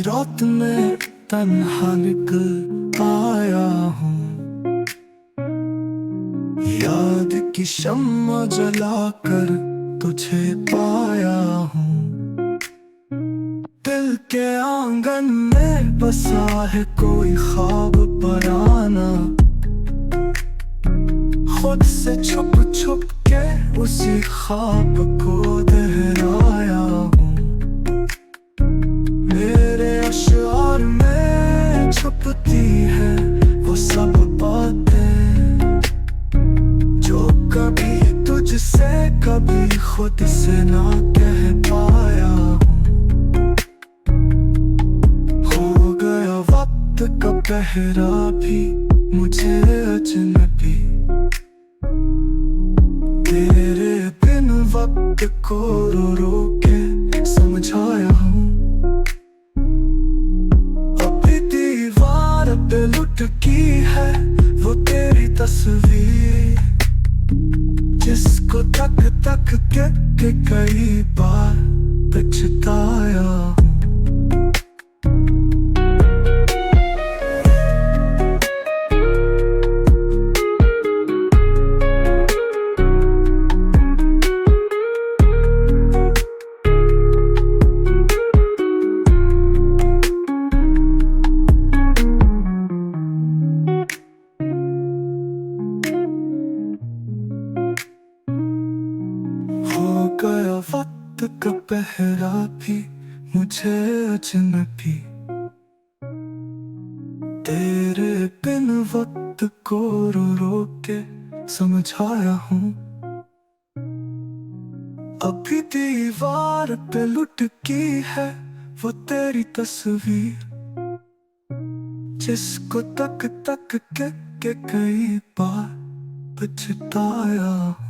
रात में तन्हा निकल आया हूँ, याद की शम्मा जलाकर तुझे पाया हूँ। दिल के आंगन में बसा है कोई ख्वाब पराना, खुद से छुप छुप के उसी ख्वाब को दोहराया हूँ। मेरे अशआर में छुपती है वो सब बातें जो कभी तुझसे कभी खुद से ना कह पाया हूँ। हो गया वक्त का पहरा भी मुझे अजनबी, तेरे बिन वक्त को रो रो के समझाया हूँ। अभी दीवार पे लुटकी है वो तेरी तस्वीर, जिसको तक तक के कई बार पछताया हूँ। हो गया वक्त का पहरा भी मुझे अजनबी, तेरे बिन वक्त को रो रो के समझाया हूँ। अभी दीवार पे लुटकी है वो तेरी तस्वीर, जिसको तक तक के कई बार पछताया हूँ।